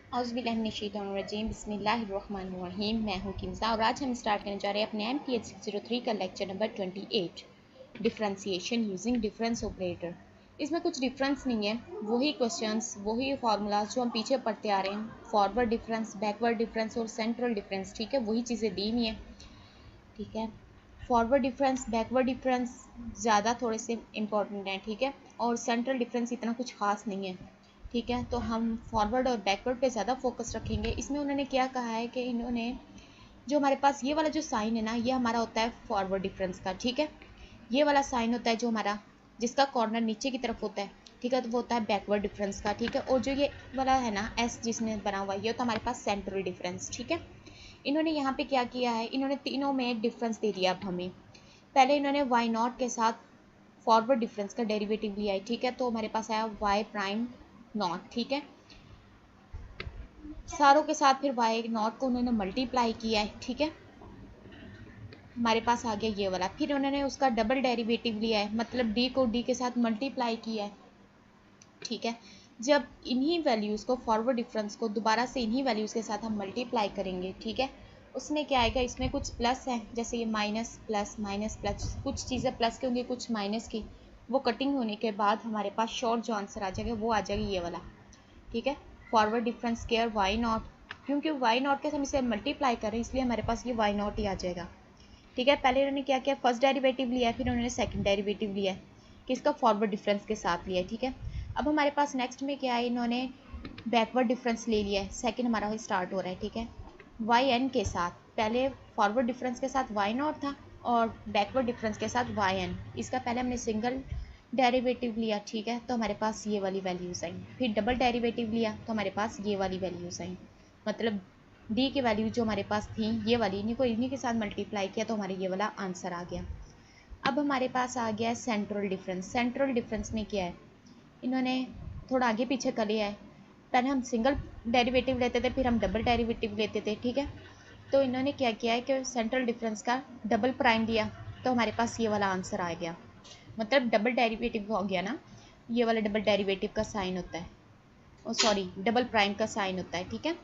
औज़ुबिल्लाहिमिनश्शैतानिर्रजीम बिस्मिल्लाहिर्रहमानिर्रहीम। मैं हूँ किमज़ा और आज हम स्टार्ट करने जा रहे हैं अपने MTH 603 का lecture number 28, differentiation using difference operator. इसमें कुछ डिफरेंस नहीं है, वही क्वेश्चंस, वही फार्मूलाज जो हम पीछे पढ़ते आ रहे हैं, फॉरवर्ड डिफरेंस, बैकवर्ड डिफरेंस और सेंट्रल डिफरेंस। ठीक है, वही चीज़ें दी हुई हैं। ठीक है, फॉरवर्ड डिफरेंस, बैकवर्ड डिफरेंस ज़्यादा थोड़े से इंपॉर्टेंट हैं। ठीक है, और सेंट्रल डिफरेंस इतना कुछ खास नहीं है। ठीक है, तो हम फॉरवर्ड और बैकवर्ड पे ज़्यादा फोकस रखेंगे। इसमें उन्होंने क्या कहा है कि इन्होंने जो हमारे पास ये वाला जो साइन है ना, ये हमारा होता है फॉरवर्ड डिफरेंस का। ठीक है, ये वाला साइन होता है जो हमारा, जिसका कॉर्नर नीचे की तरफ होता है। ठीक है, तो वो होता है बैकवर्ड डिफरेंस का। ठीक है, और जो ये वाला है ना एस जिसमें बना हुआ, ये होता है हमारे पास सेंट्रल डिफरेंस। ठीक है, इन्होंने यहाँ पे क्या किया है, इन्होंने तीनों में डिफरेंस दे दिया। अब हमें पहले इन्होंने वाई नॉट के साथ फॉरवर्ड डिफरेंस का डेरिवेटिव लिया है। ठीक है, तो हमारे पास आया वाई प्राइम नॉट। ठीक है, सारों के साथ फिर वाई नॉट को उन्होंने मल्टीप्लाई किया है। ठीक है, हमारे पास आ गया ये वाला। फिर उन्होंने उसका डबल डेरिवेटिव लिया है, मतलब डी को डी के साथ मल्टीप्लाई किया है। ठीक है, जब इन्हीं वैल्यूज़ को, फॉरवर्ड डिफरेंस को दोबारा से इन्हीं वैल्यूज़ के साथ हम मल्टीप्लाई करेंगे। ठीक है, उसमें क्या आएगा, इसमें कुछ प्लस है, जैसे ये माइनस प्लस माइनस प्लस, कुछ चीज़ें प्लस की होंगी कुछ माइनस की, वो कटिंग होने के बाद हमारे पास शॉर्ट जो आंसर आ जाएगा वो आ जाएगा ये वाला। ठीक है, forward difference square Y nought, क्योंकि वाई नॉट के हम इसे मल्टीप्लाई कर रहे हैं इसलिए हमारे पास ये वाई नॉट ही आ जाएगा। ठीक है, पहले उन्होंने क्या किया, फर्स्ट डेरिवेटिव लिया है, फिर उन्होंने सेकंड डेरिवेटिव लिया है, किसका, फॉरवर्ड डिफरेंस के साथ लिया है। ठीक है, अब हमारे पास नेक्स्ट में क्या है, इन्होंने बैकवर्ड डिफरेंस ले लिया है, सेकंड हमारा स्टार्ट हो रहा है। ठीक है, वाई एन के साथ, पहले फॉरवर्ड डिफरेंस के साथ वाई नॉट था और बैकवर्ड डिफरेंस के साथ वाई एन, इसका पहले हमने सिंगल डेरिवेटिव लिया। ठीक है, तो हमारे पास ये वाली वैल्यूज़ आई। फिर डबल डेरिवेटिव लिया तो हमारे पास ये वाली वैल्यूज़ आई, मतलब डी की वैल्यू जो हमारे पास थी ये वाली, इन्हीं को इन्हीं के साथ मल्टीप्लाई किया तो हमारे ये वाला आंसर आ गया। अब हमारे पास आ गया है सेंट्रल डिफरेंस। सेंट्रल डिफरेंस में क्या है, इन्होंने थोड़ा आगे पीछे कर लिया है, पहले हम सिंगल डेरिवेटिव लेते थे, फिर हम डबल डेरिवेटिव लेते थे। ठीक है, तो इन्होंने क्या किया है कि सेंट्रल डिफरेंस का डबल प्राइम दिया तो हमारे पास ये वाला आंसर आ गया, मतलब डबल डेरिवेटिव हो गया ना, ये वाला डबल डेरिवेटिव का साइन होता है, ओ सॉरी डबल प्राइम का साइन होता है। ठीक है,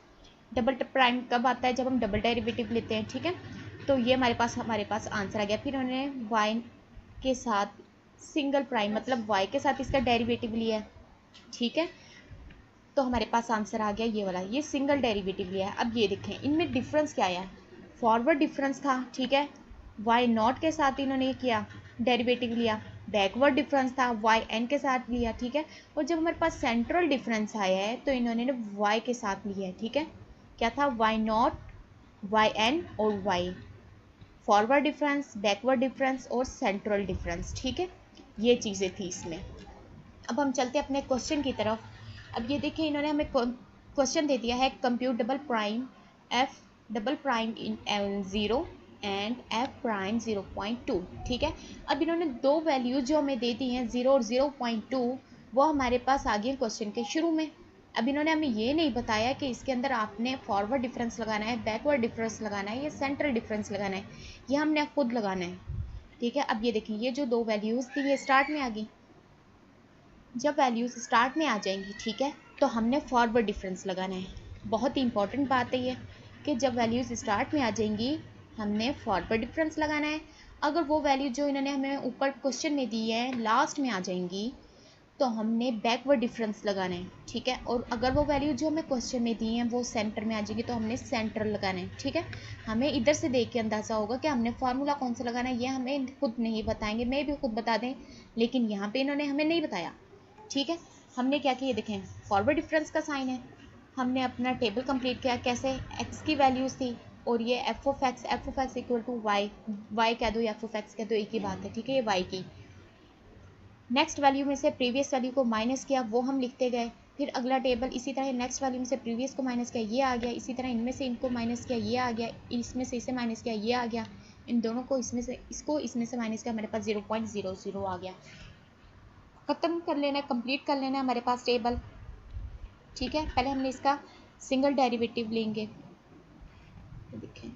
डबल प्राइम कब आता है, जब हम डबल डेरिवेटिव लेते हैं। ठीक है, तो ये हमारे पास आंसर आ गया। फिर उन्होंने वाई के साथ सिंगल प्राइम, मतलब वाई के साथ इसका डेरिवेटिव लिया है। ठीक है, तो हमारे पास आंसर आ गया ये वाला, ये सिंगल डेरिवेटिव लिया है। अब ये देखें इनमें डिफरेंस क्या आया, फॉरवर्ड डिफरेंस था। ठीक है, वाई नॉट के साथ इन्होंने किया डेरिवेटिव लिया, बैकवर्ड डिफरेंस था, वाई एन के साथ लिया। ठीक है, और जब हमारे पास सेंट्रल डिफरेंस आया है तो इन्होंने वाई के साथ लिया है। ठीक है, क्या था, वाई नॉट, वाई एन और Y, forward difference, backward difference और सेंट्रल डिफरेंस। ठीक है, ये चीज़ें थी इसमें। अब हम चलते अपने क्वेश्चन की तरफ। अब ये देखिए इन्होंने हमें क्वेश्चन दे दिया है, compute double prime F double prime in 0 and F prime 0.2। ठीक है, अब इन्होंने दो वैल्यूज जो हमें दे दी हैं 0 और 0.2, वो हमारे पास आ गई क्वेश्चन के शुरू में। अब इन्होंने हमें ये नहीं बताया कि इसके अंदर आपने फॉरवर्ड डिफरेंस लगाना है, बैकवर्ड डिफरेंस लगाना है या सेंट्रल डिफरेंस लगाना है, ये हमने खुद लगाना है। ठीक है, अब ये देखिए ये जो दो वैल्यूज़ थी ये स्टार्ट में आ गई, जब वैल्यूज़ स्टार्ट में आ जाएंगी, ठीक है, तो हमने फॉरवर्ड डिफरेंस लगाना है। बहुत ही इंपॉर्टेंट बात है ये कि जब वैल्यूज़ स्टार्ट में आ जाएंगी हमने फॉरवर्ड डिफरेंस लगाना है। अगर वो वैल्यू जो इन्होंने हमें ऊपर क्वेश्चन में दी है लास्ट में आ जाएंगी तो हमने बैकवर्ड डिफरेंस लगाना है। ठीक है, और अगर वो वैल्यू जो हमें क्वेश्चन में दी है वो सेंटर में आ जाएगी तो हमने सेंट्रल लगाना है। ठीक है, हमें इधर से देख के अंदाज़ा होगा कि हमने फार्मूला कौन सा लगाना है, ये हमें खुद नहीं बताएंगे, मैं भी खुद बता दें, लेकिन यहाँ पे इन्होंने हमें नहीं बताया। ठीक है, हमने क्या किया, देखें फॉरवर्ड डिफरेंस का साइन है, हमने अपना टेबल कंप्लीट किया, कैसे, एक्स की वैल्यूज़ थी और ये F of X equal to Y, Y कह दो या एफ ऑफ एक्स कह दो, एक ही बात है। ठीक है, ये वाई की नेक्स्ट वैल्यू में से प्रीवियस वैल्यू को माइनस किया, वो हम लिखते गए। फिर अगला टेबल इसी तरह नेक्स्ट वैल्यू में से प्रीवियस को माइनस किया, ये आ गया, इसी तरह इनमें से इनको माइनस किया, ये आ गया, इसमें से इसे माइनस किया, ये आ गया, इन दोनों को इसमें से इसको इसमें से माइनस किया, हमारे पास 0.00 आ गया। ख़त्म कर लेना है, कंप्लीट कर लेना है हमारे पास टेबल। ठीक है, पहले हमने इसका सिंगल डेरिवेटिव लेंगे, देखें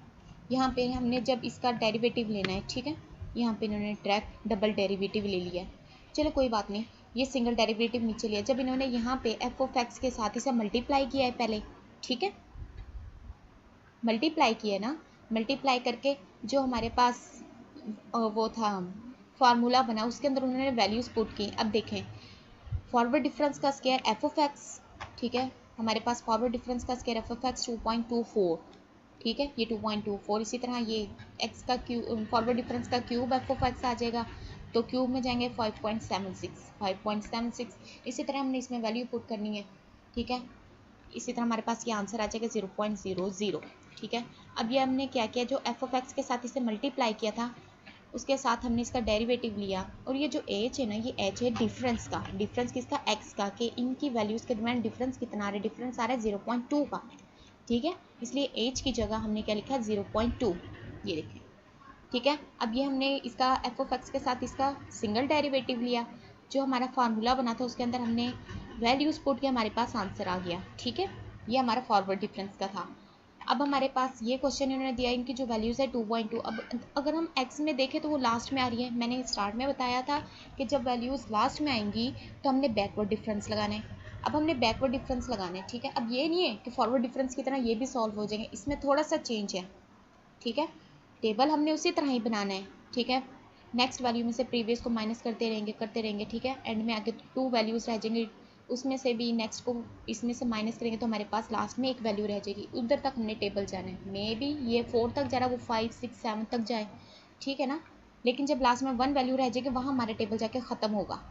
यहाँ पे हमने जब इसका डेरिवेटिव लेना है, ठीक है, यहाँ पे इन्होंने डायरेक्ट डबल डेरिवेटिव ले लिया है। चलो कोई बात नहीं, ये सिंगल डेरिवेटिव नीचे लिया, जब इन्होंने यहाँ पे एफ ऑफ एक्स के साथ इसे मल्टीप्लाई किया है पहले, ठीक है, मल्टीप्लाई किया ना, मल्टीप्लाई करके जो हमारे पास वो था फार्मूला बना, उसके अंदर उन्होंने वैल्यूज़ पुट की। अब देखें, फॉरवर्ड डिफरेंस का स्क्वायर एफ ऑफ एक्स, ठीक है, हमारे पास फॉरवर्ड डिफरेंस का स्क्वायर एफ ऑफ एक्स 2.24, ठीक है, ये 2.24। इसी तरह ये एक्स का क्यूब, फॉरवर्ड डिफरेंस का क्यूब एफ ऑफ एक्स आ जाएगा, तो क्यूब में जाएंगे 5.76। इसी तरह हमने इसमें वैल्यू पुट करनी है, ठीक है। इसी तरह हमारे पास ये आंसर आ जाएगा 0.00, ठीक है। अब ये हमने क्या किया, जो एफ ऑफ एक्स के साथ इसे मल्टीप्लाई किया था उसके साथ हमने इसका डेरिवेटिव लिया, और ये जो एच है ना, ये एच है डिफरेंस का, डिफरेंस किसका, एक्स का, कि इनकी वैल्यूज़ के दरमियान डिफरेंस कितना आ रहा है, डिफरेंस आ रहा है 0.2 का, ठीक है। इसलिए एच की जगह हमने क्या लिखा, 0.2, ये देखें, ठीक है। अब ये हमने इसका एफ ऑफ एक्स के साथ इसका सिंगल डेरिवेटिव लिया, जो हमारा फार्मूला बना था उसके अंदर हमने वैल्यूज पुट किया, हमारे पास आंसर आ गया, ठीक है। ये हमारा फॉरवर्ड डिफरेंस का था। अब हमारे पास ये क्वेश्चन इन्होंने दिया, इनकी जो वैल्यूज़ है 2.2। अब अगर हम एक्स में देखें तो वो लास्ट में आ रही है। मैंने स्टार्ट में बताया था कि जब वैल्यूज़ लास्ट में आएंगी तो हमने बैकवर्ड डिफरेंस लगाना है। अब हमने बैकवर्ड डिफरेंस लगाना है, ठीक है। अब ये नहीं है कि फॉरवर्ड डिफरेंस की तरह ये भी सॉल्व हो जाएंगे, इसमें थोड़ा सा चेंज है, ठीक है। टेबल हमने उसी तरह ही बनाना है, ठीक है। नेक्स्ट वैल्यू में से प्रीवियस को माइनस करते रहेंगे, ठीक है। एंड में आगे 2 वैल्यूज़ रह जाएंगे, उसमें से भी नेक्स्ट को इसमें से माइनस करेंगे तो हमारे पास लास्ट में एक वैल्यू रह जाएगी। उधर तक हमने टेबल जाना है, मे बी ये 4 तक जा रहा है, वो 5, 6, 7 तक जाए, ठीक है ना। लेकिन जब लास्ट में 1 वैल्यू रह जाएगी वहाँ हमारा टेबल जाके ख़त्म होगा,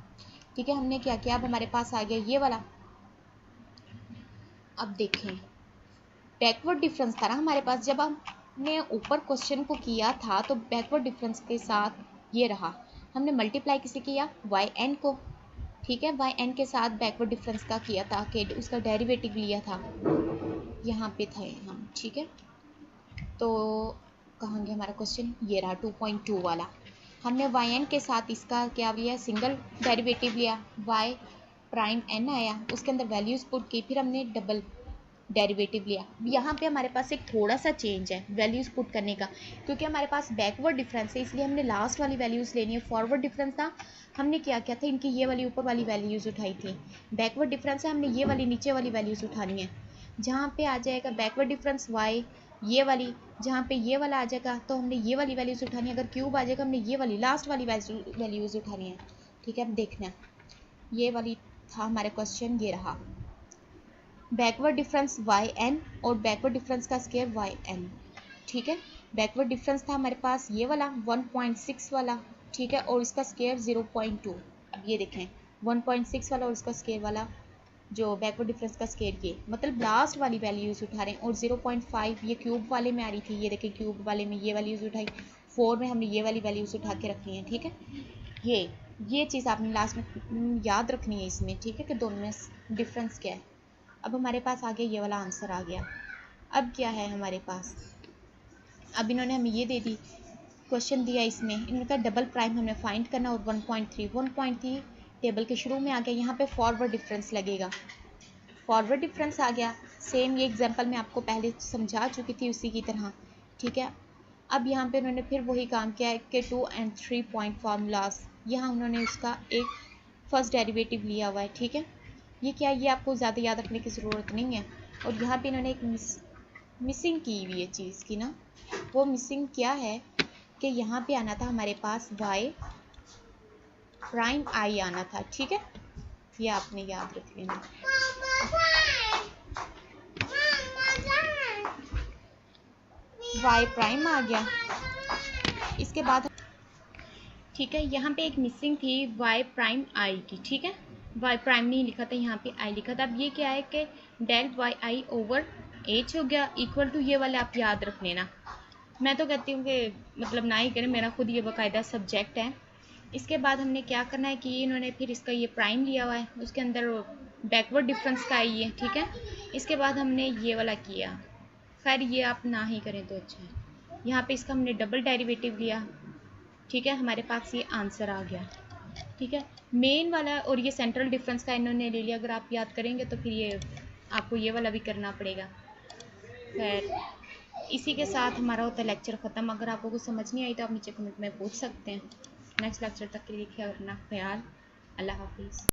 ठीक है। हमने क्या किया, अब हमारे पास आ गया ये वाला। अब देखें, बैकवर्ड डिफरेंस था ना हमारे पास, जब हमने ऊपर क्वेश्चन को किया था तो बैकवर्ड डिफरेंस के साथ ये रहा, हमने मल्टीप्लाई किसे किया, वाई एन को, ठीक है। वाई एन के साथ बैकवर्ड डिफरेंस का किया था कि उसका डेरिवेटिव लिया था, यहाँ पे थे हम, ठीक है। तो कहाँ गया हमारा क्वेश्चन, ये रहा 2.2 वाला। हमने वाई एन के साथ इसका क्या लिया, सिंगल डेरिवेटिव लिया, वाई प्राइम एन आया, उसके अंदर वैल्यूज़ पुट की, फिर हमने डबल डेरिवेटिव लिया। यहाँ पे हमारे पास एक थोड़ा सा चेंज है वैल्यूज़ पुट करने का, क्योंकि हमारे पास बैकवर्ड डिफरेंस है, इसलिए हमने लास्ट वाली वैल्यूज़ लेनी है। फॉरवर्ड डिफरेंस था, हमने क्या किया था, इनकी ये वाली ऊपर वाली वैल्यूज़ उठाई थी। बैकवर्ड डिफरेंस है, हमने ये वाली नीचे वाली वैल्यूज़ उठानी है। जहाँ पे आ जाएगा बैकवर्ड डिफरेंस वाई, ये वाली, जहाँ पे ये वाला आ जाएगा तो हमने ये वाली वैल्यूज़ उठानी है। अगर क्यूब आ जाएगा हमने ये वाली लास्ट वाली वैल्यूज़ उठानी है, ठीक है। अब देखना, ये वाली था हमारे क्वेश्चन, ये रहा बैकवर्ड डिफरेंस वाई एन और बैकवर्ड डिफरेंस का स्क्वायर वाई एन, ठीक है। बैकवर्ड डिफरेंस था हमारे पास ये वाला 1.6 वाला, ठीक है, और इसका स्क्वायर 0.2। अब ये देखें 1.6 वाला और इसका स्क्वायर वाला, जो बैकवर्ड डिफरेंस का स्क्वायर, ये मतलब लास्ट वाली वैल्यूज़ उठा रहे हैं। और 0.5 ये क्यूब वाले में आ रही थी, ये देखें क्यूब वाले में ये वैल्यूज़ उठाई, 4 में हमने ये वाली वैल्यूज़ उठा के रखनी है, ठीक है। ये चीज़ आपने लास्ट में याद रखनी है इसमें, ठीक है, कि दोनों में डिफरेंस क्या है। अब हमारे पास आ गया ये वाला आंसर आ गया। अब क्या है हमारे पास, अब इन्होंने हमें ये दे दी, क्वेश्चन दिया इसमें, इन्होंने कहा डबल प्राइम हमें फाइंड करना, और 1.3 टेबल के शुरू में आ गया। यहाँ पे फॉरवर्ड डिफरेंस लगेगा, फॉरवर्ड डिफरेंस आ गया। सेम ये एग्जांपल मैं आपको पहले समझा चुकी थी उसी की तरह, ठीक है। अब यहाँ पे उन्होंने फिर वही काम किया है कि 2 and 3 पॉइंट फार्मूलाज, यहाँ उन्होंने उसका एक फर्स्ट डेरिवेटिव लिया हुआ है, ठीक है। ये क्या है, ये आपको ज़्यादा याद रखने की ज़रूरत नहीं है। और यहाँ पे इन्होंने एक मिसिंग की हुई है चीज़ की ना, वो मिसिंग क्या है कि यहाँ पे आना था हमारे पास वाई प्राइम आई आना था, ठीक है। ये आपने याद रख लेना, वाई प्राइम आ गया। इसके बाद ठीक है, यहाँ पे एक मिसिंग थी वाई प्राइम आई की, ठीक है। वाई प्राइम नहीं लिखा था, यहाँ पे आई लिखा था। अब ये क्या है कि del Y I over H हो गया, इक्वल टू ये वाले आप याद रख लेना। मैं तो कहती हूँ कि मतलब ना ही करें, मेरा खुद ये बाकायदा सब्जेक्ट है। इसके बाद हमने क्या करना है कि इन्होंने फिर इसका ये प्राइम लिया हुआ है, उसके अंदर बैकवर्ड डिफरेंस का आई है, ठीक है। इसके बाद हमने ये वाला किया, खैर ये आप ना ही करें तो अच्छा है। यहाँ पे इसका हमने डबल डेरिवेटिव लिया, ठीक है, हमारे पास ये आंसर आ गया, ठीक है। मेन वाला और ये सेंट्रल डिफरेंस का इन्होंने ले लिया, अगर आप याद करेंगे तो फिर ये आपको ये वाला भी करना पड़ेगा। खैर इसी के साथ हमारा होता है लेक्चर ख़त्म। अगर आपको कुछ समझ नहीं आई तो आप नीचे कमेंट में पूछ सकते हैं। नेक्स्ट लेक्चर तक के लिए रखना ख्याल, अल्लाह हाफिज़।